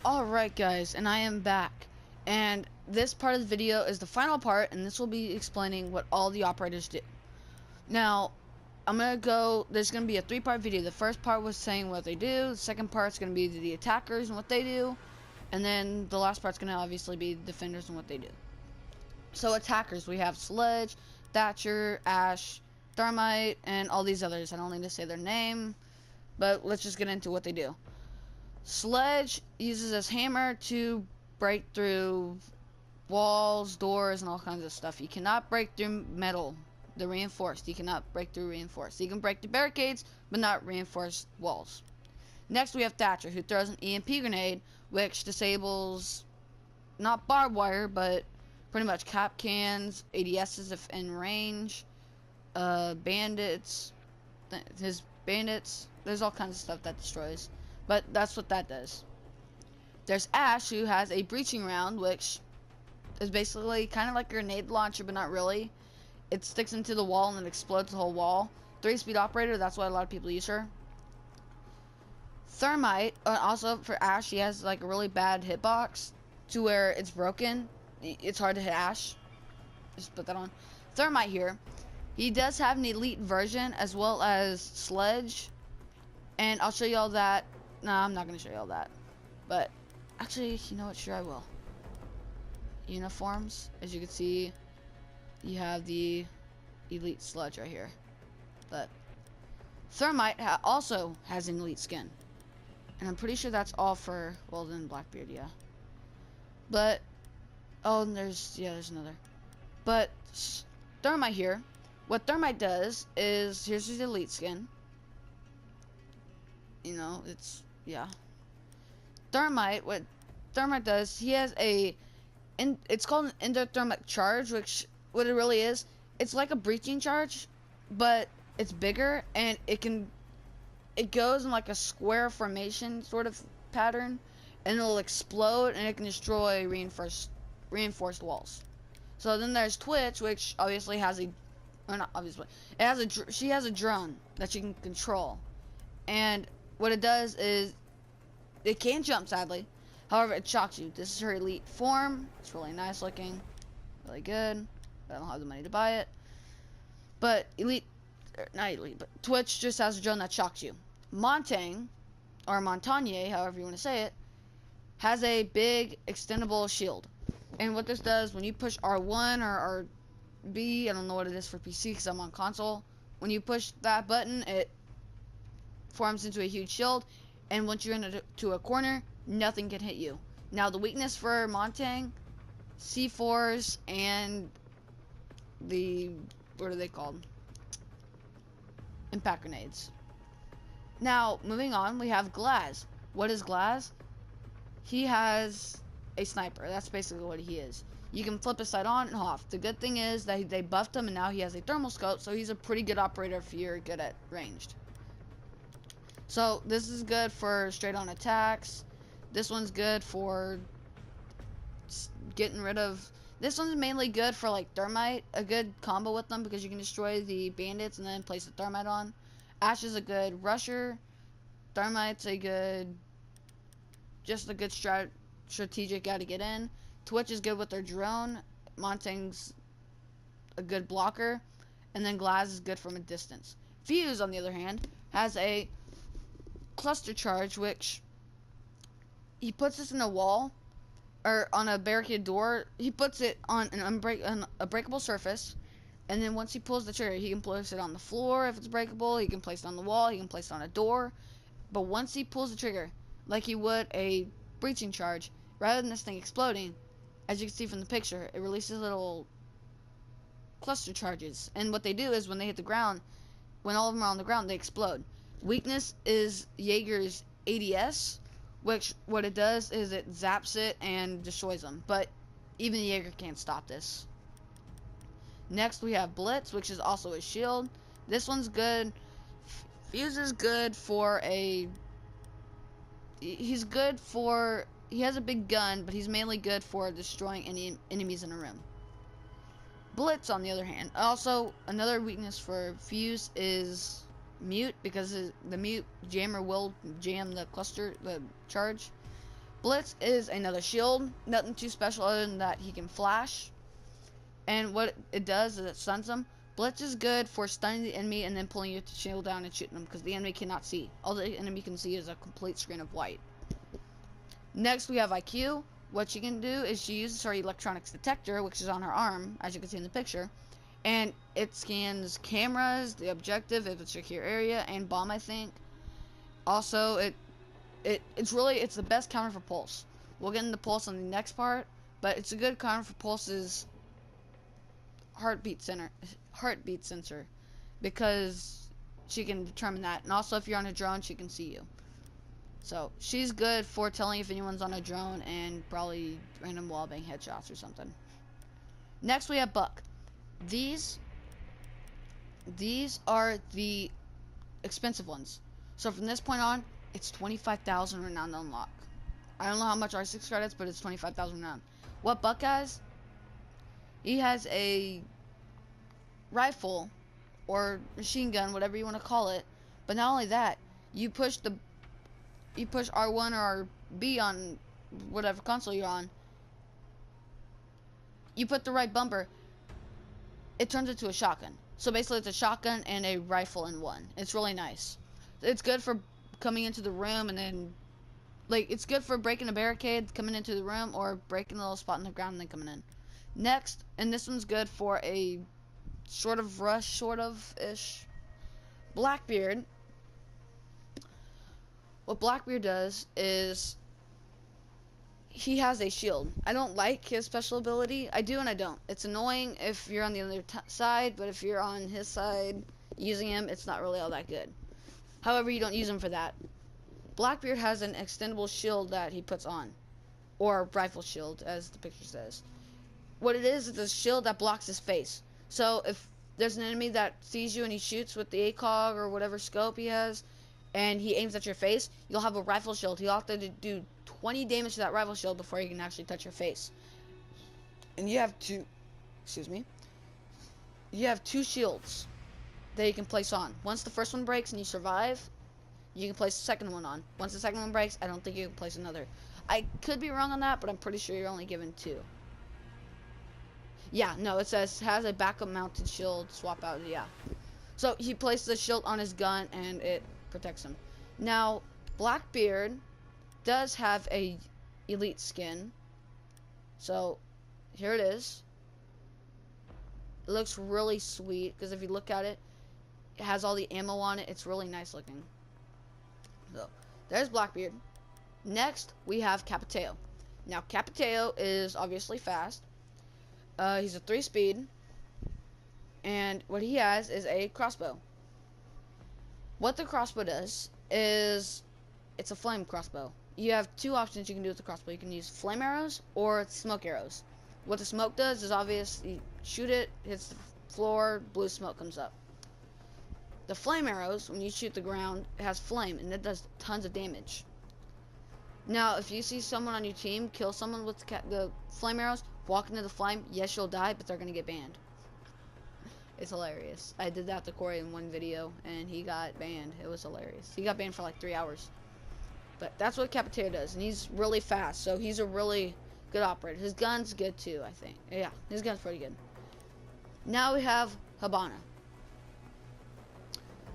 Alright guys, and I am back, and this part of the video is the final part, and this will be explaining what all the operators do. Now, there's going to be a three-part video. The first part was saying what they do, the second part's going to be the attackers and what they do, and then the last part's going to obviously be the defenders and what they do. So attackers, we have sledge, thatcher, s.a.s, thermite, and all these others. I don't need to say their name, but let's just get into what they do. Sledge uses his hammer to break through walls, doors, and all kinds of stuff. He cannot break through metal, the reinforced. He cannot break through reinforced. He can break the barricades, but not reinforced walls. Next, we have Thatcher, who throws an EMP grenade, which disables not barbed wire, but pretty much Kapkans, ADSs if in range, bandits, There's all kinds of stuff that destroys. But that's what that does. There's s.a.s, who has a breaching round, which is basically kind of like a grenade launcher, but not really. It sticks into the wall and it explodes the whole wall. 3-speed operator, that's why a lot of people use her. Thermite, also for s.a.s, she has like a really bad hitbox to where it's broken. It's hard to hit s.a.s. Just put that on. Thermite here, he does have an elite version as well as sledge, and I'll show you all that. No, I'm not going to show you all that. But, actually, you know what? Sure, I will. Uniforms. As you can see, you have the elite sledge right here. But, Thermite also has an elite skin. And I'm pretty sure that's all for, well, then Blackbeard, yeah. But, oh, and there's another. But, Thermite here. What Thermite does is, here's his elite skin. You know, yeah. Thermite, what Thermite does, he has it's called an endothermic charge, which, what it really is, it's like a breaching charge, but it's bigger, and it goes in like a square formation sort of pattern, and it'll explode, and it can destroy reinforced walls. So then there's Twitch, which obviously has she has a drone that she can control, and what it does is, it can jump, sadly. However, it shocks you. This is her elite form. It's really nice looking. Really good. I don't have the money to buy it. But not elite, but Twitch just has a drone that shocks you. Montagne, or montagne, however you want to say it, has a big extendable shield. And what this does, when you push R1 or RB, I don't know what it is for PC because I'm on console. When you push that button, it forms into a huge shield. And once you're into a corner, nothing can hit you. Now, the weakness for Montagne, C4s, and what are they called? Impact grenades. Now, moving on, we have Glaz. What is Glaz? He has a sniper. That's basically what he is. You can flip his sight on and off. The good thing is that they buffed him, and now he has a thermal scope, so he's a pretty good operator if you're good at ranged. So, this is good for straight-on attacks. This one's good for getting rid of... This one's mainly good for, like, thermite. A good combo with them because you can destroy the bandits and then place the thermite on. Ash is a good rusher. Thermite's just a good strategic guy to get in. Twitch is good with their drone. Montagne's a good blocker. And then Glaz is good from a distance. Fuze, on the other hand, has a cluster charge, which he puts this in a wall or on a barricade door. He puts it on a breakable surface, and then once he pulls the trigger, he can place it on the floor if it's breakable. He can place it on the wall. He can place it on a door. But once he pulls the trigger, like he would a breaching charge, rather than this thing exploding, as you can see from the picture, it releases little cluster charges. And what they do is when they hit the ground, when all of them are on the ground, they explode. Weakness is Yäger's ADS, which what it does is it zaps it and destroys them. But even Yäger can't stop this. Next we have Blitz, which is also a shield. This one's good. Fuze is good for he has a big gun, but he's mainly good for destroying any enemies in a room. Blitz, on the other hand, also another weakness for Fuze is mute, because the mute jammer will jam the charge. Blitz is another shield. Nothing too special other than that he can flash. And what it does is it stuns them. Blitz is good for stunning the enemy and then pulling your shield down and shooting them because the enemy cannot see. All the enemy can see is a complete screen of white. Next we have IQ. What she can do is she uses her electronics detector, which is on her arm, as you can see in the picture. And it scans cameras, the objective, if it's a secure area, and bomb, I think. Also, it's the best counter for pulse. We'll get into pulse on the next part, but it's a good counter for pulse's heartbeat sensor, because she can determine that. And also, if you're on a drone, she can see you. So she's good for telling if anyone's on a drone and probably random wallbang headshots or something. Next, we have Buck. These are the expensive ones. So from this point on, it's 25,000 renown to unlock. I don't know how much are 6 credits, but it's 25,000 renown. What Buck has? He has a rifle or machine gun, whatever you want to call it. But not only that, you push R1 or B on whatever console you're on. You put the right bumper, it turns into a shotgun. So basically it's a shotgun and a rifle in one. It's really nice. It's good for coming into the room and then, like, it's good for breaking a barricade, coming into the room, or breaking a little spot in the ground and then coming in. Next, and this one's good for a sort of rush, sort-of-ish, Blackbeard. What Blackbeard does is he has a shield. I don't like his special ability. I do and I don't. It's annoying if you're on the other side, but if you're on his side using him, it's not really all that good. However, you don't use him for that. Blackbeard has an extendable shield that he puts on, or rifle shield, as the picture says. What it is a shield that blocks his face. So if there's an enemy that sees you and he shoots with the ACOG or whatever scope he has, and he aims at your face, you'll have a rifle shield. He'll have to do 20 damage to that rifle shield before he can actually touch your face. And you have two shields that you can place on. Once the first one breaks and you survive, you can place the second one on. Once the second one breaks, I don't think you can place another. I could be wrong on that, but I'm pretty sure you're only given 2. Yeah, no, it says has a backup mounted shield, swap out, yeah. So he places the shield on his gun and it protects him. Now, Blackbeard does have a elite skin. So, here it is. It looks really sweet, because if you look at it, it has all the ammo on it. It's really nice looking. So, there's Blackbeard. Next, we have Capitao. Now, Capitao is obviously fast. He's a 3-speed. And what he has is a crossbow. What the crossbow does is, it's a flame crossbow. You have 2 options you can do with the crossbow. You can use flame arrows or smoke arrows. What the smoke does is obvious. You shoot it, hits the floor, blue smoke comes up. The flame arrows, when you shoot the ground, it has flame, and it does tons of damage. Now, if you see someone on your team kill someone with the flame arrows, walk into the flame, yes, you'll die, but they're going to get banned. It's hilarious. I did that to Corey in one video, and he got banned. It was hilarious. He got banned for like 3 hours. But that's what Capitao does, and he's really fast, so he's a really good operator. His gun's good too, I think. Yeah, his gun's pretty good. Now we have Habana.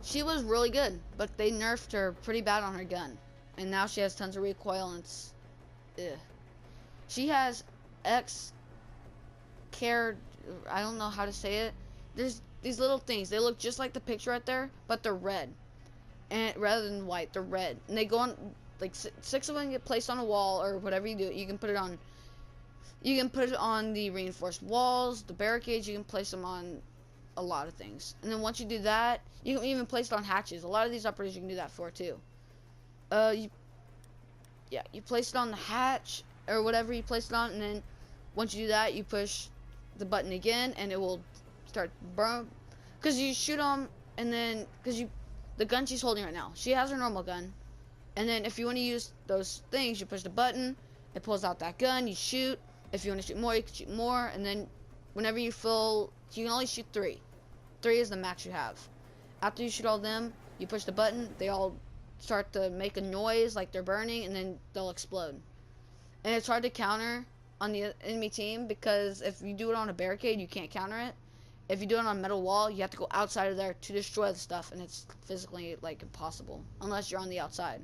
She was really good, but they nerfed her pretty bad on her gun. And now she has tons of recoil, and it's... ugh. She has X-care... I don't know how to say it. There's these little things. They look just like the picture right there, but they're red. And rather than white, they're red. And they go on... like 6 of them get placed on a wall, or whatever you do. You can put it on... you can put it on the reinforced walls, the barricades. You can place them on a lot of things. And then once you do that, you can even place it on hatches. A lot of these operators you can do that for too. You place it on the hatch or whatever you place it on, and then once you do that, you push the button again, and it will start burn. Because you shoot them, and then the gun she's holding right now, she has her normal gun, and then if you want to use those things, you push the button, it pulls out that gun, you shoot. If you want to shoot more, you can shoot more, and then whenever you fill, you can only shoot 3. 3 is the max you have. After you shoot all them, you push the button, they all start to make a noise like they're burning, and then they'll explode. And it's hard to counter on the enemy team because if you do it on a barricade, you can't counter it. If you do it on a metal wall, you have to go outside of there to destroy the stuff, and it's physically like impossible unless you're on the outside.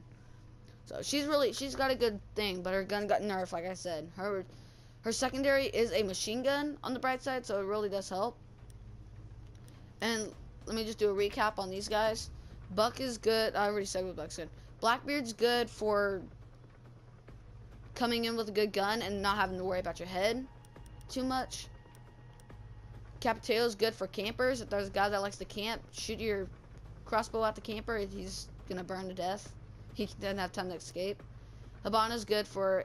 So she's got a good thing, but her gun got nerfed, like I said. Her secondary is a machine gun on the bright side, so it really does help. And let me just do a recap on these guys. Buck is good. I already said what Buck's good. Blackbeard's good for coming in with a good gun and not having to worry about your head too much. Capitao's good for campers. If there's a guy that likes to camp, shoot your crossbow at the camper, he's gonna burn to death. He doesn't have time to escape. Habana's good for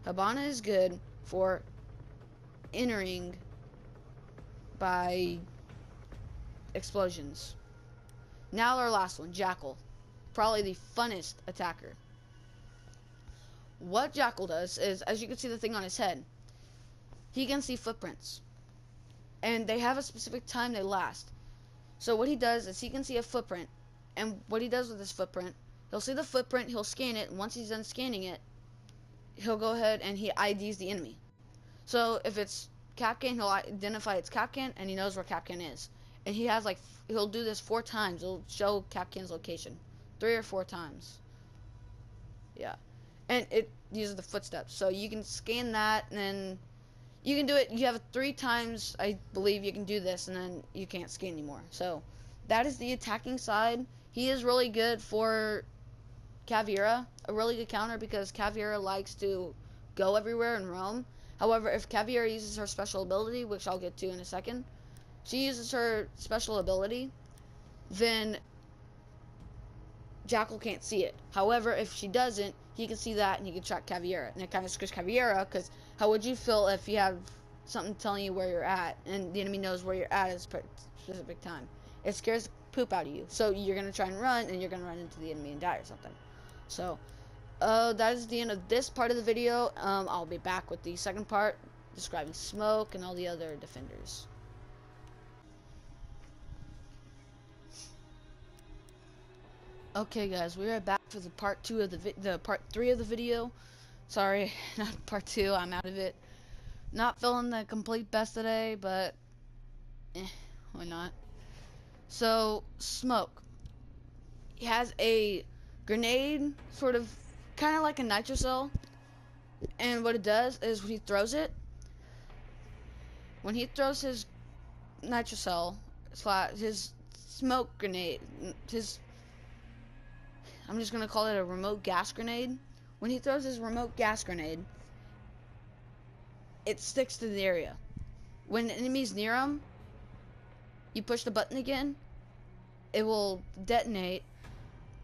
Habana is good for entering by explosions. Now our last one, Jackal. Probably the funnest attacker. What Jackal does is, as you can see the thing on his head, he can see footprints. And they have a specific time they last. So what he does is he can see a footprint. And what he does with this footprint, he'll see the footprint, he'll scan it, and once he's done scanning it, he'll go ahead and he IDs the enemy. So if it's Kapkan, he'll identify it's Kapkan, and he knows where Kapkan is. And he has he'll do this 4 times. He'll show Kapkan's location 3 or 4 times. Yeah. And it uses the footsteps. So you can scan that, and then you can do it. You have 3 times, I believe, you can do this, and then you can't scan anymore. So that is the attacking side. He is really good for Caveira, a really good counter, because Caveira likes to go everywhere and roam. However, if Caveira uses her special ability, which I'll get to in a second, she uses her special ability, then Jackal can't see it. However, if she doesn't, he can see that and he can track Caveira. And it kind of scares Caveira, because how would you feel if you have something telling you where you're at and the enemy knows where you're at at a specific time? It scares the poop out of you. So you're going to try and run, and you're going to run into the enemy and die or something. So that is the end of this part of the video. I'll be back with the second part, describing smoke and all the other defenders. Okay, guys, we are back for the part 2 of the part 3 of the video. Sorry, not part 2. I'm out of it. Not feeling the complete best today, but why not? So, smoke. He has a grenade, sort of, kind of like a nitro cell. And what it does is when he throws it, when he throws his nitro cell, his smoke grenade, I'm just going to call it a remote gas grenade. When he throws his remote gas grenade, it sticks to the area. When the enemy's near him, you push the button again, it will detonate,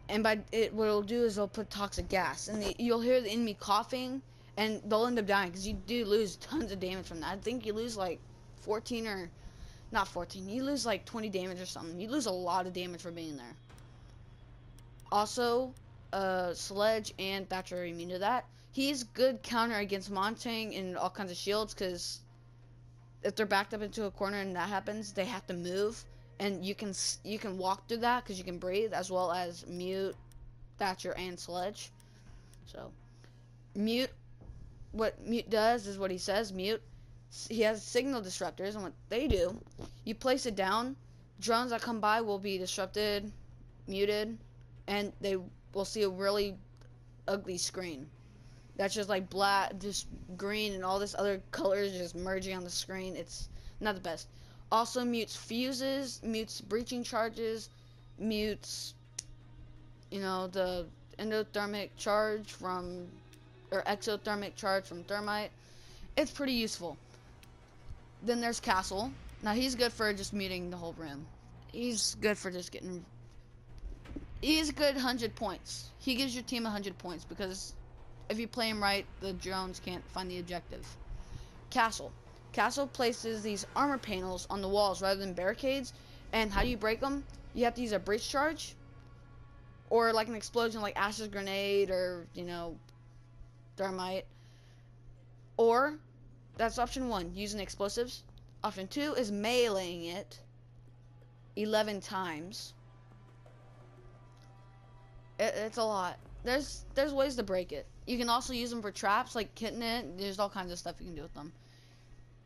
and what it'll do is it'll put toxic gas, and you'll hear the enemy coughing, and they'll end up dying, because you do lose tons of damage from that. I think you lose like 14 or, not 14, you lose like 20 damage or something. You lose a lot of damage for being there. Also, Sledge and Thatcher are immune to that. He's good counter against montagne and all kinds of shields, because if they're backed up into a corner and that happens, they have to move, and you can walk through that because you can breathe, as well as mute, Thatcher, and Sledge. So mute, what mute does is what he says. Mute, he has signal disruptors, and what they do, you place it down, drones that come by will be disrupted, muted, and they will see a really ugly screen. That's just like black, just green, and all this other colors just merging on the screen. It's not the best. Also mutes fuses, mutes breaching charges, mutes, the endothermic charge from, or exothermic charge from thermite. It's pretty useful. Then there's Castle. Now he's good for just muting the whole room. He's good for just getting, he's a good 100 points. He gives your team 100 points, because if you play him right, the drones can't find the objective. Castle. Castle places these armor panels on the walls rather than barricades. And how do you break them? You have to use a breach charge, or like an explosion like Ash's grenade, or, thermite. Or, that's option 1, using explosives. Option 2 is meleeing it 11 times. It's a lot. there's ways to break it. You can also use them for traps, like hitting it. There's all kinds of stuff you can do with them.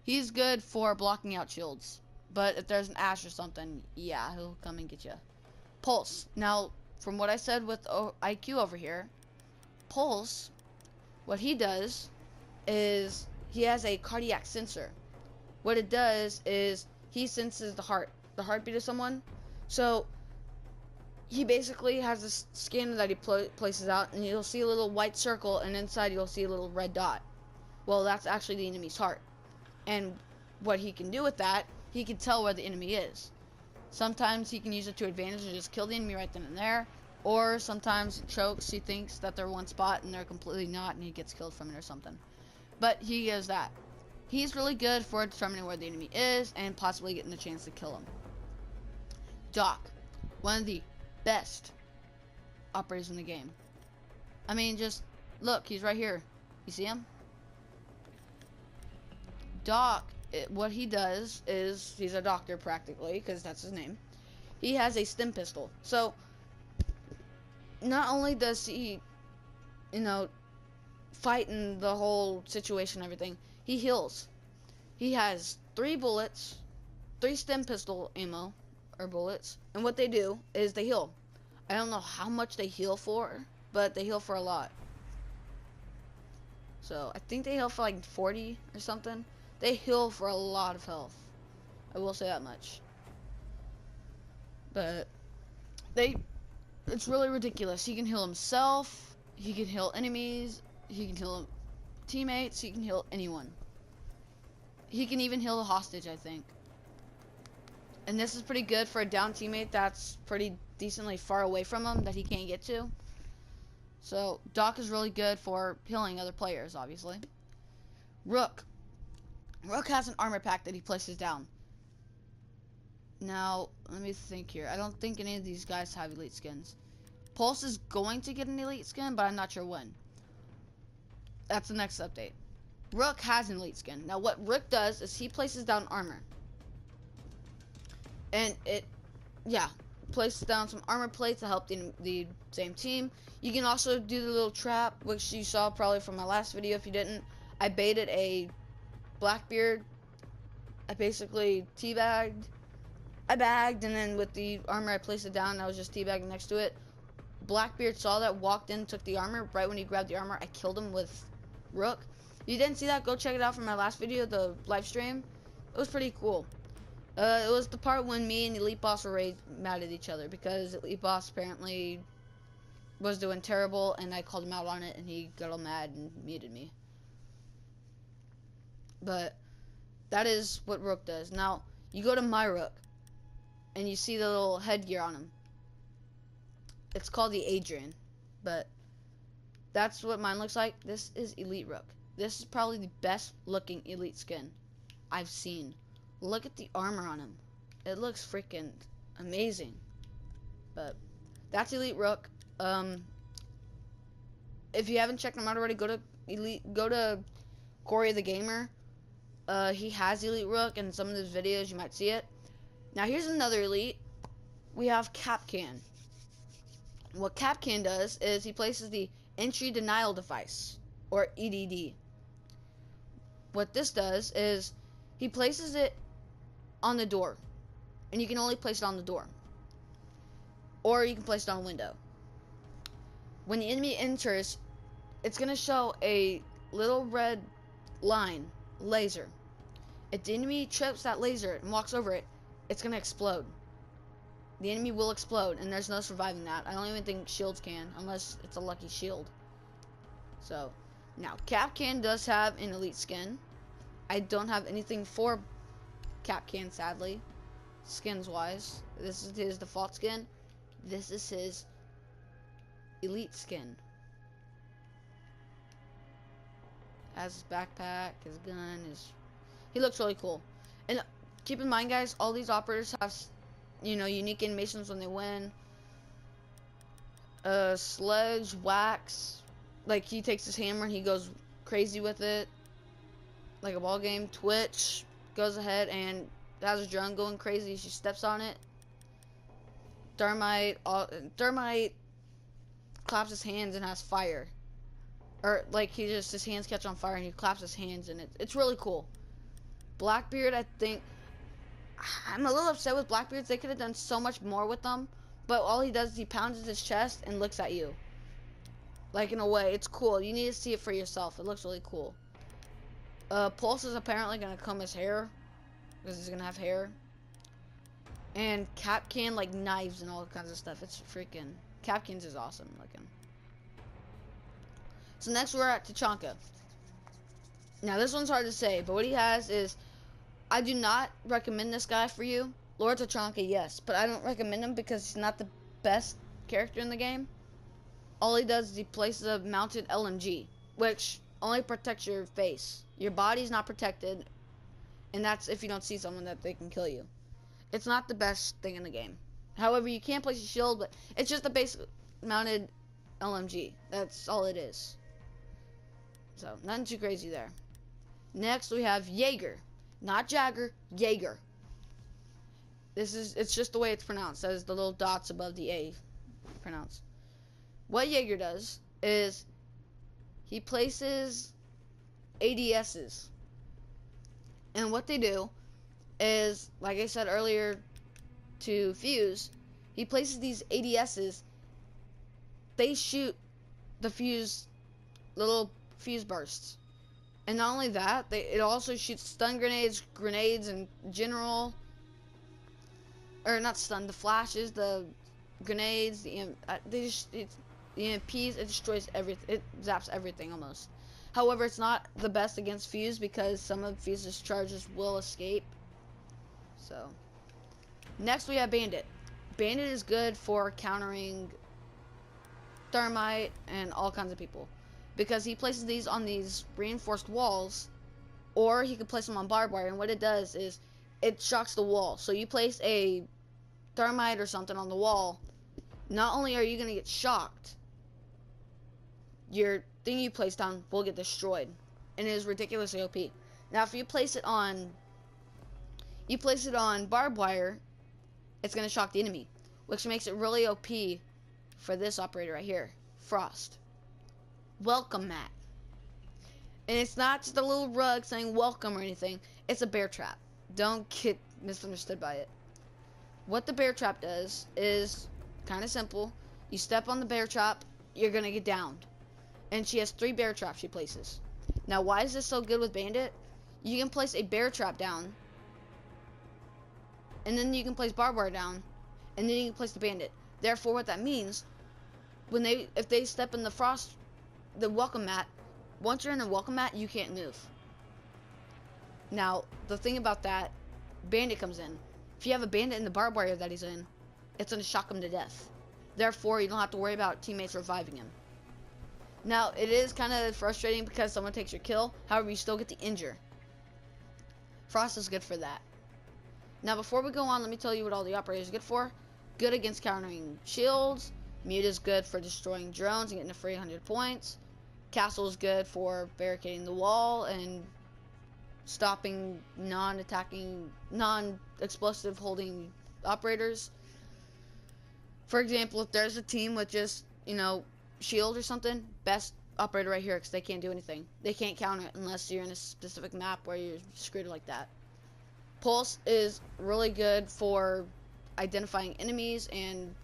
He's good for blocking out shields, but if there's an ash or something, yeah, he'll come and get you. Pulse. Now, from what I said with IQ over here, Pulse, what he does is he has a cardiac sensor. What it does is he senses the heartbeat of someone. So he basically has this scanner that he places out, and you'll see a little white circle, and inside you'll see a little red dot. Well, that's actually the enemy's heart. And what he can do with that, he can tell where the enemy is. Sometimes he can use it to advantage and just kill the enemy right then and there. Or sometimes he chokes, he thinks that they're one spot and they're completely not, and he gets killed from it or something. But he is that. He's really good for determining where the enemy is and possibly getting the chance to kill him. Doc, one of the best operators in the game. I mean, just look, he's right here. You see him? Doc, what he does is, he's a doctor practically, because that's his name. He has a stim pistol. So, not only does he, you know, fight in the whole situation and everything, he heals. He has 3 bullets, 3 stim pistol ammo, or bullets, and what they do is they heal. I don't know how much they heal for, but they heal for a lot. So, I think they heal for like 40 or something. They heal for a lot of health. I will say that much. But it's really ridiculous. He can heal himself, he can heal enemies, he can heal teammates, he can heal anyone. He can even heal a hostage, I think. And this is pretty good for a down teammate that's pretty decently far away from him that he can't get to. So, Doc is really good for healing other players, obviously. Rook. Rook has an armor pack that he places down. Now, let me think here. I don't think any of these guys have elite skins. Pulse is going to get an elite skin, but I'm not sure when. That's the next update. Rook has an elite skin. Now, what Rook does is he places down armor. And places down some armor plates to help the same team. You can also do the little trap, which you saw probably from my last video. If you didn't, I baited a Blackbeard. I basically I bagged, and then with the armor I placed it down, and I was just teabagging next to it. Blackbeard saw that, walked in, took the armor. Right when he grabbed the armor, I killed him with Rook. If you didn't see that, go check it out from my last video, the live stream. It was pretty cool. It was the part when me and Elite Boss were mad at each other because Elite Boss apparently was doing terrible, and I called him out on it, and he got all mad and muted me. But that is what Rook does. Now, you go to my Rook, and you see the little headgear on him. It's called the Adrian, but that's what mine looks like. This is Elite Rook. This is probably the best looking Elite skin I've seen. Look at the armor on him. It looks freaking amazing. But that's Elite Rook. If you haven't checked him out already, go to Corey the Gamer. He has Elite Rook, and in some of his videos you might see it. Now here's another Elite. We have Kapkan. What Kapkan does is he places the entry denial device, or EDD. What this does is he places it on the door, and you can only place it on the door, or you can place it on a window. When the enemy enters, it's going to show a little red line, laser. If the enemy trips that laser and walks over it, it's going to explode. The enemy will explode, and there's no surviving that. I don't even think shields can, unless it's a lucky shield. So, now, Kapkan does have an elite skin. I don't have anything for Kapkan, sadly, skins-wise. This is his default skin. This is his elite skin. Has his backpack, his gun, he looks really cool. And keep in mind, guys, all these operators have, you know, unique animations when they win. Sledge, wax, like he takes his hammer and he goes crazy with it, like a ball game. Twitch goes ahead and has a drone going crazy. She steps on it. Thermite claps his hands and has fire. Or, like, his hands catch on fire and he claps his hands, and it's really cool. Blackbeard, I think, I'm a little upset with Blackbeards. They could have done so much more with them, but all he does is he pounds his chest and looks at you. Like, in a way, it's cool. You need to see it for yourself. It looks really cool. Pulse is apparently going to comb his hair, because he's going to have hair. And Kapkan, like, knives and all kinds of stuff. It's freaking... Kapkan's is awesome looking. So next we're at Tachanka. Now, this one's hard to say, but what he has is... I do not recommend this guy for you. Lord Tachanka, yes, but I don't recommend him because he's not the best character in the game. All he does is he places a mounted LMG, which only protects your face. Your body's not protected, and that's if you don't see someone that they can kill you. It's not the best thing in the game. However, you can place a shield, but it's just a basic mounted LMG. That's all it is. So, nothing too crazy there. Next, we have Yäger. Not Jagger, Yäger. It's just the way it's pronounced, as the little dots above the A pronounced. What Yäger does is he places ADSs. And what they do is, like I said earlier to Fuze, he places these ADSs. They shoot the little fuse bursts. And not only that, it also shoots stun grenades, in general. Or not stun, the flashes, the grenades, the EMPs, it destroys everything. It zaps everything almost. However, it's not the best against Fuze because some of Fuze's charges will escape. So, next we have Bandit. Bandit is good for countering thermite and all kinds of people, because he places these on these reinforced walls, or he can place them on barbed wire, and what it does is it shocks the wall. So you place a thermite or something on the wall, not only are you going to get shocked, your thing you placed on will get destroyed, and it is ridiculously OP. Now if you place it on barbed wire, it's going to shock the enemy, which makes it really OP for this operator right here, Frost. Welcome mat. And it's not just a little rug saying welcome or anything, it's a bear trap. Don't get misunderstood by it. What the bear trap does is kind of simple. You step on the bear trap, you're gonna get downed. And she has 3 bear traps she places. Now why is this so good with Bandit? You can place a bear trap down, and then you can place barbed wire down, and then you can place the bandit. Therefore, what that means, if they step in the welcome mat, once you're in the welcome mat, you can't move. Now, the thing about that, bandit comes in. If you have a bandit in the barbed wire that he's in, it's going to shock him to death. Therefore, you don't have to worry about teammates reviving him. Now, it is kind of frustrating because someone takes your kill. However, you still get the injure. Frost is good for that. Now, before we go on, let me tell you what all the operators are good for. Good against countering shields. Mute is good for destroying drones and getting a free 100 points. Castle is good for barricading the wall and stopping non-attacking, non-explosive holding operators. For example, if there's a team with just, shield or something, best operator right here, because they can't do anything. They can't counter it unless you're in a specific map where you're screwed like that. Pulse is really good for identifying enemies and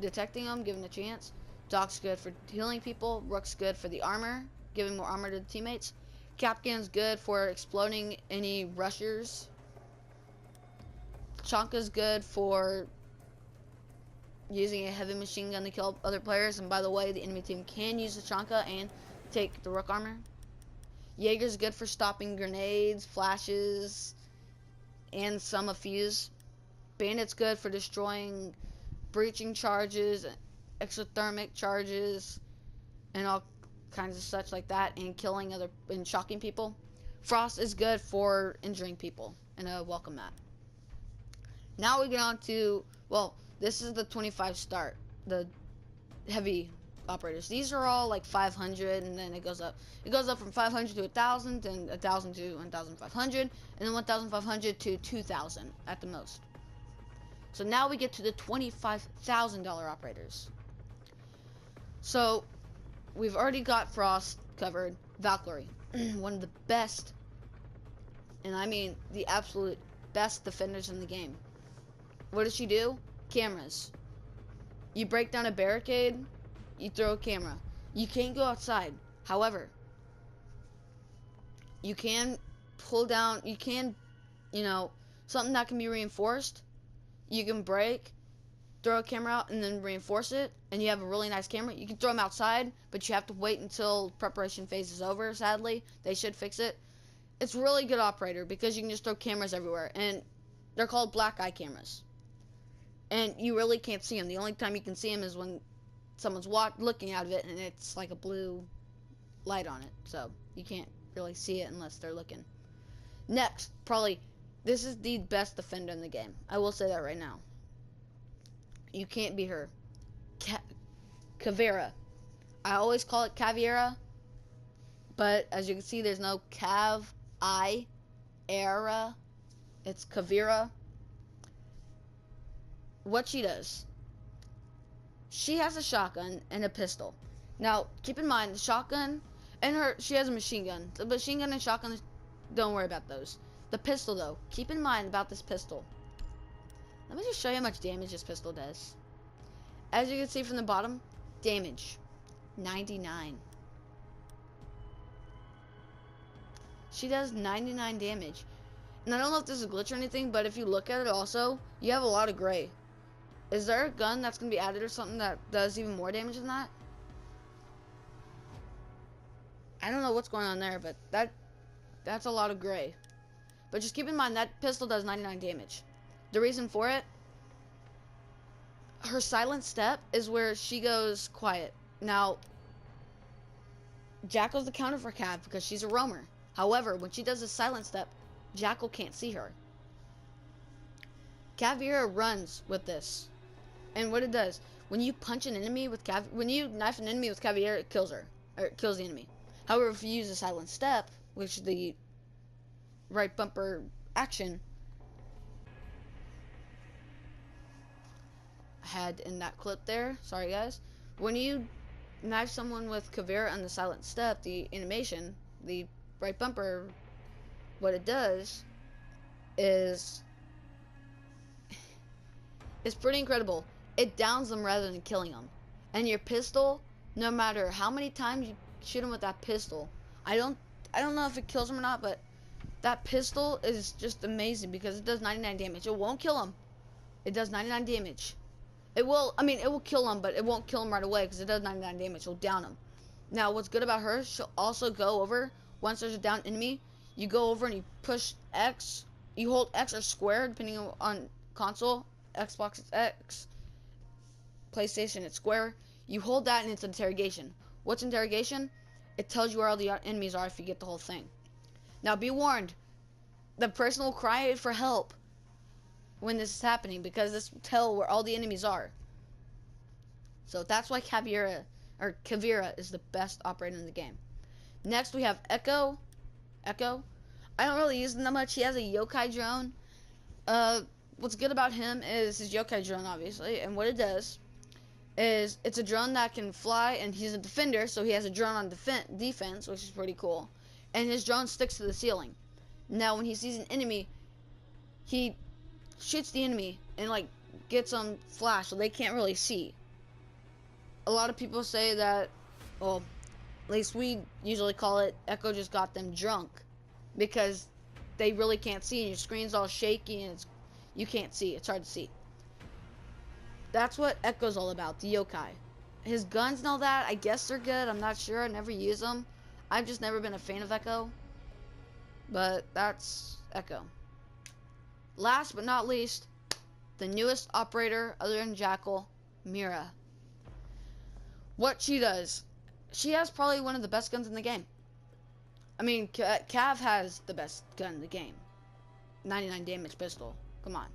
detecting them, giving a chance. Doc's good for healing people. Rook's good for the armor, giving more armor to the teammates. Kapkan's good for exploding any rushers. Tachanka's good for using a heavy machine gun to kill other players. And by the way, the enemy team can use the tachanka and take the rook armor. Yäger's good for stopping grenades, flashes, and some of fuse. Bandit's good for destroying breaching charges, exothermic charges, and all kinds of such like that, and killing and shocking people. Frost is good for injuring people in a welcome mat. Now we get on to, this is the 25 start, the heavy operators. These are all like 500, and then it goes up. It goes up from 500 to 1,000, then 1,000 to 1,500, and then 1,500 to 2,000 at the most. So now we get to the $25,000 operators. So we've already got Frost covered. Valkyrie, one of the best, and I mean the absolute best defenders in the game. What does she do? Cameras. You break down a barricade, you throw a camera. You can't go outside. However, you can pull down, you can, something that can be reinforced. You can break, throw a camera out, and then reinforce it, and you have a really nice camera. You can throw them outside, but you have to wait until preparation phase is over, sadly. They should fix it. It's a really good operator because you can just throw cameras everywhere, and they're called black eye cameras. And you really can't see them. The only time you can see them is when someone's looking out of it, and it's like a blue light on it. So you can't really see it unless they're looking. Next, probably, this is the best defender in the game. I will say that right now. You can't beat her. Caveira. I always call it caveira, but as you can see, there's no era. It's caveira. What she does, she has a shotgun and a pistol. Now, keep in mind, the shotgun and she has a machine gun. The machine gun and shotgun, don't worry about those. The pistol, though, keep in mind about this pistol. Let me just show you how much damage this pistol does. As you can see from the bottom, damage, 99. She does 99 damage. And I don't know if this is a glitch or anything, but if you look at it also, you have a lot of gray. Is there a gun that's going to be added or something that does even more damage than that? I don't know what's going on there, but that's a lot of gray. But just keep in mind that pistol does 99 damage. The reason for it, her silent step is where she goes quiet. Now, Jackal's the counter for Cav because she's a roamer. However, when she does a silent step, Jackal can't see her. Caveira runs with this. And what it does, when you punch an enemy with when you knife an enemy with Caveira, it kills her. Or it kills the enemy. However, if you use a silent step, which is the right bumper action, I had in that clip there, sorry guys. When you knife someone with Caveira on the silent step, the animation, the right bumper, what it does is it's pretty incredible. It downs them rather than killing them. And your pistol, no matter how many times you shoot them with that pistol, I don't know if it kills them or not, but that pistol is just amazing because it does 99 damage. It won't kill them. It does 99 damage. It will kill them, but it won't kill them right away because it does 99 damage. It'll down them. Now, what's good about her, she'll also go over, once there's a down enemy, you go over and you push X. You hold X or square, depending on console. Xbox it's X. PlayStation it's square. You hold that and it's interrogation. What's interrogation? It tells you where all the enemies are if you get the whole thing. Now be warned, the person will cry for help when this is happening because this will tell where all the enemies are. So that's why Caveira is the best operator in the game. Next we have Echo. I don't really use him that much. He has a yokai drone. What's good about him is his yokai drone, obviously, and what it does is it's a drone that can fly, and he's a defender, so he has a drone on defense, which is pretty cool. And his drone sticks to the ceiling. Now, when he sees an enemy, he shoots the enemy and like gets them flash, so they can't really see. A lot of people say that, well, at least we usually call it, Echo just got them drunk because they really can't see, and your screen's all shaky, and you can't see. It's hard to see. That's what Echo's all about, the yokai. His guns and all that, I guess they're good. I'm not sure. I never use them. I've just never been a fan of Echo. But that's Echo. Last but not least, the newest operator other than Jackal, Mira. What she does, she has probably one of the best guns in the game. I mean, Cav has the best gun in the game. 99 damage pistol. Come on.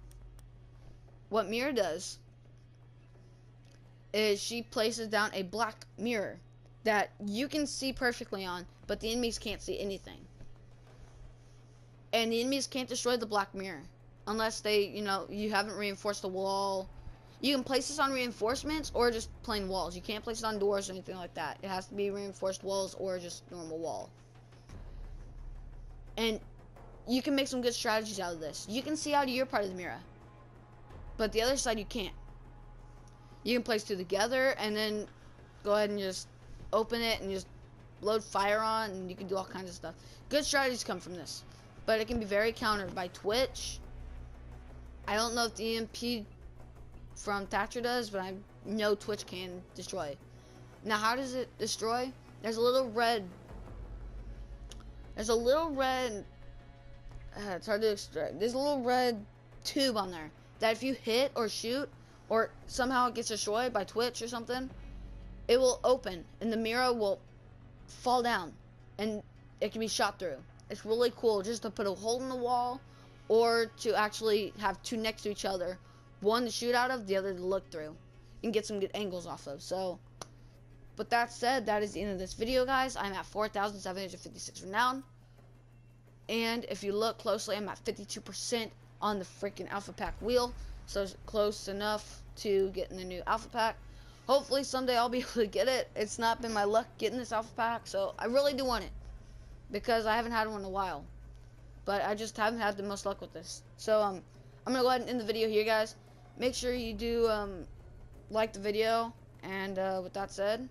What Mira does is she places down a black mirror that you can see perfectly on, but the enemies can't see anything. And the enemies can't destroy the black mirror unless they, you haven't reinforced the wall. You can place this on reinforcements or just plain walls. You can't place it on doors or anything like that. It has to be reinforced walls or just normal wall. And you can make some good strategies out of this. You can see out of your part of the mirror, but the other side you can't. You can place two together and then go ahead and just open it and just load fire on, and you can do all kinds of stuff. Good strategies come from this, but it can be very countered by Twitch. I don't know if the EMP from Thatcher does, but I know Twitch can destroy. Now, how does it destroy? There's a little red. It's hard to extract. There's a little red tube on there that if you hit or shoot, or somehow it gets destroyed by Twitch or something, it will open and the mirror will fall down and it can be shot through. It's really cool just to put a hole in the wall, or to actually have two next to each other, one to shoot out of, the other to look through, and get some good angles off of. So, with that said, that is the end of this video, guys. I'm at 4,756 renown, and if you look closely, I'm at 52% on the freaking alpha pack wheel, so it's close enough to getting the new alpha pack. Hopefully someday I'll be able to get it. It's not been my luck getting this alpha pack, so I really do want it, because I haven't had one in a while, but I just haven't had the most luck with this. So I'm gonna go ahead and end the video here, guys. Make sure you do like the video, and with that said,